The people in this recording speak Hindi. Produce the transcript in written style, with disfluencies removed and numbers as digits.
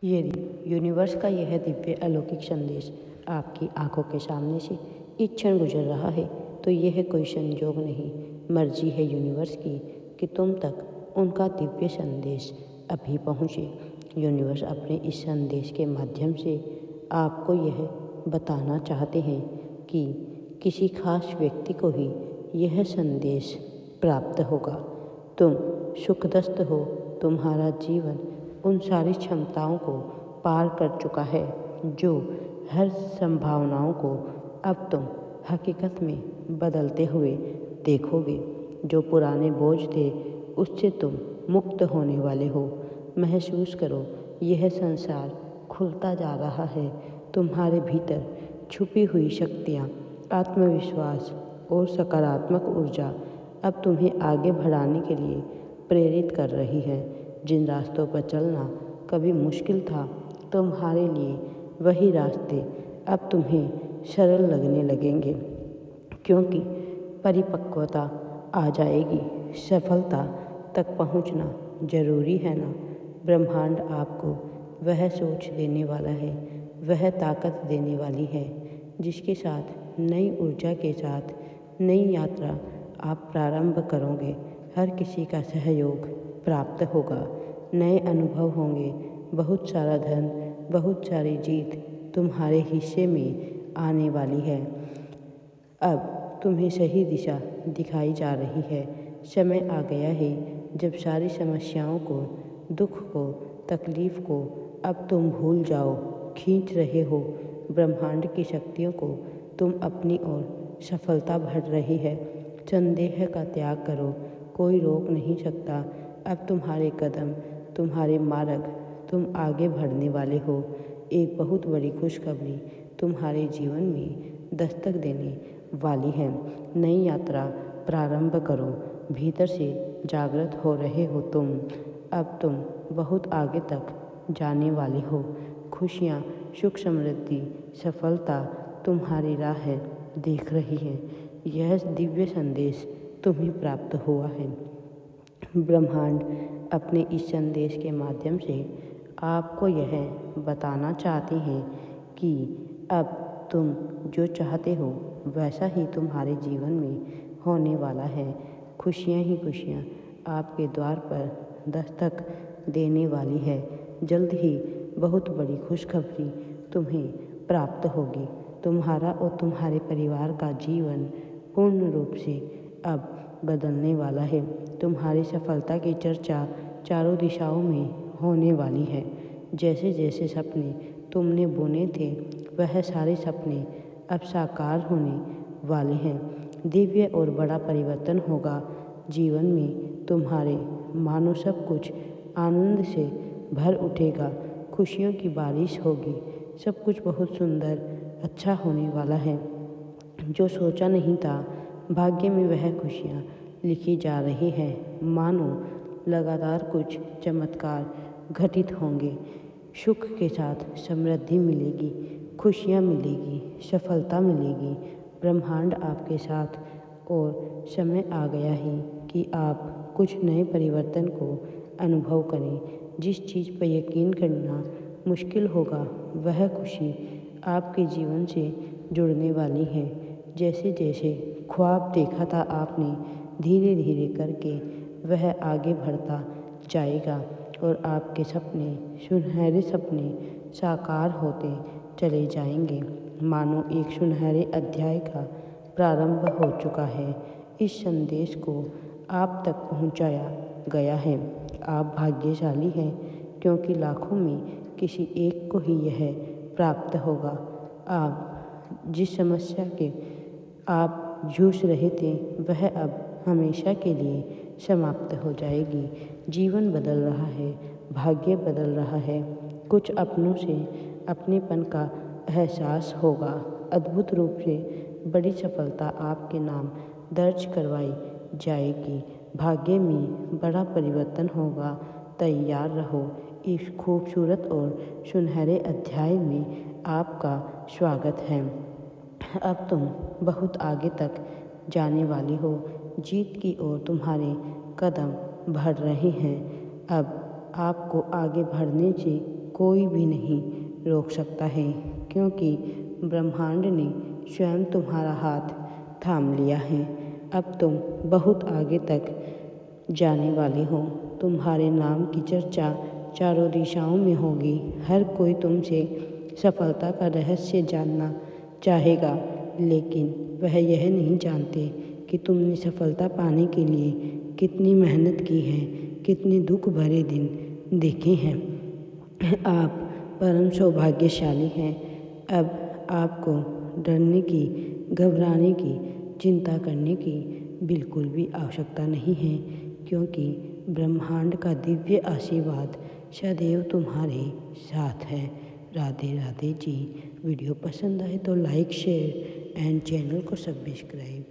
यदि यूनिवर्स का यह दिव्य अलौकिक संदेश आपकी आंखों के सामने से एक क्षण गुजर रहा है तो यह कोई संयोग नहीं, मर्जी है यूनिवर्स की कि तुम तक उनका दिव्य संदेश अभी पहुँचे। यूनिवर्स अपने इस संदेश के माध्यम से आपको यह बताना चाहते हैं कि किसी खास व्यक्ति को ही यह संदेश प्राप्त होगा। तुम सुखदस्त हो, तुम्हारा जीवन उन सारी क्षमताओं को पार कर चुका है जो हर संभावनाओं को अब तुम हकीकत में बदलते हुए देखोगे। जो पुराने बोझ थे उससे तुम मुक्त होने वाले हो। महसूस करो, यह संसार खुलता जा रहा है। तुम्हारे भीतर छुपी हुई शक्तियाँ, आत्मविश्वास और सकारात्मक ऊर्जा अब तुम्हें आगे बढ़ाने के लिए प्रेरित कर रही है। जिन रास्तों पर चलना कभी मुश्किल था, तुम्हारे लिए वही रास्ते अब तुम्हें सरल लगने लगेंगे, क्योंकि परिपक्वता आ जाएगी। सफलता तक पहुंचना जरूरी है ना? ब्रह्मांड आपको वह सोच देने वाला है, वह ताकत देने वाली है जिसके साथ नई ऊर्जा के साथ नई यात्रा आप प्रारंभ करोगे। हर किसी का सहयोग प्राप्त होगा, नए अनुभव होंगे, बहुत सारा धन, बहुत सारी जीत तुम्हारे हिस्से में आने वाली है। अब तुम्हें सही दिशा दिखाई जा रही है। समय आ गया है जब सारी समस्याओं को, दुख को, तकलीफ को अब तुम भूल जाओ। खींच रहे हो ब्रह्मांड की शक्तियों को तुम अपनी ओर। सफलता बढ़ रही है। संदेह का त्याग करो, कोई रोक नहीं सकता अब तुम्हारे कदम, तुम्हारे मार्ग। तुम आगे बढ़ने वाले हो। एक बहुत बड़ी खुशखबरी तुम्हारे जीवन में दस्तक देने वाली है। नई यात्रा प्रारंभ करो। भीतर से जागृत हो रहे हो तुम। अब तुम बहुत आगे तक जाने वाले हो। खुशियाँ, सुख, समृद्धि, सफलता तुम्हारी राह देख रही है। यह दिव्य संदेश तुम्हें प्राप्त हुआ है। ब्रह्मांड अपने इस संदेश के माध्यम से आपको यह बताना चाहते हैं कि अब तुम जो चाहते हो वैसा ही तुम्हारे जीवन में होने वाला है। खुशियाँ ही खुशियाँ आपके द्वार पर दस्तक देने वाली है। जल्द ही बहुत बड़ी खुशखबरी तुम्हें प्राप्त होगी। तुम्हारा और तुम्हारे परिवार का जीवन पूर्ण रूप से अब बदलने वाला है। तुम्हारी सफलता की चर्चा चारों दिशाओं में होने वाली है। जैसे जैसे सपने तुमने बुने थे वह सारे सपने अब साकार होने वाले हैं। दिव्य और बड़ा परिवर्तन होगा जीवन में तुम्हारे। मानो सब कुछ आनंद से भर उठेगा। खुशियों की बारिश होगी। सब कुछ बहुत सुंदर, अच्छा होने वाला है। जो सोचा नहीं था, भाग्य में वह खुशियाँ लिखी जा रही हैं। मानो लगातार कुछ चमत्कार घटित होंगे। सुख के साथ समृद्धि मिलेगी, खुशियाँ मिलेगी, सफलता मिलेगी। ब्रह्मांड आपके साथ और समय आ गया है कि आप कुछ नए परिवर्तन को अनुभव करें। जिस चीज़ पर यकीन करना मुश्किल होगा वह खुशी आपके जीवन से जुड़ने वाली है। जैसे जैसे ख्वाब देखा था आपने, धीरे धीरे करके वह आगे बढ़ता जाएगा और आपके सपने, सुनहरे सपने साकार होते चले जाएंगे। मानो एक सुनहरे अध्याय का प्रारंभ हो चुका है। इस संदेश को आप तक पहुंचाया गया है। आप भाग्यशाली हैं क्योंकि लाखों में किसी एक को ही यह प्राप्त होगा। आप जिस समस्या के आप जूझ रहे थे वह अब हमेशा के लिए समाप्त हो जाएगी। जीवन बदल रहा है, भाग्य बदल रहा है। कुछ अपनों से अपनेपन का एहसास होगा। अद्भुत रूप से बड़ी सफलता आपके नाम दर्ज करवाई जाएगी। भाग्य में बड़ा परिवर्तन होगा। तैयार रहो। इस खूबसूरत और सुनहरे अध्याय में आपका स्वागत है। अब तुम बहुत आगे तक जाने वाली हो। जीत की ओर तुम्हारे कदम बढ़ रहे हैं। अब आपको आगे बढ़ने से कोई भी नहीं रोक सकता है, क्योंकि ब्रह्मांड ने स्वयं तुम्हारा हाथ थाम लिया है। अब तुम बहुत आगे तक जाने वाले हो। तुम्हारे नाम की चर्चा चारों दिशाओं में होगी। हर कोई तुमसे सफलता का रहस्य जानना चाहेगा, लेकिन वह यह नहीं जानते कि तुमने सफलता पाने के लिए कितनी मेहनत की है, कितने दुख भरे दिन देखे हैं। आप परम सौभाग्यशाली हैं। अब आपको डरने की, घबराने की, चिंता करने की बिल्कुल भी आवश्यकता नहीं है, क्योंकि ब्रह्मांड का दिव्य आशीर्वाद सदैव तुम्हारे साथ है। राधे राधे जी। वीडियो पसंद आए तो लाइक, शेयर एंड चैनल को सब्सक्राइब।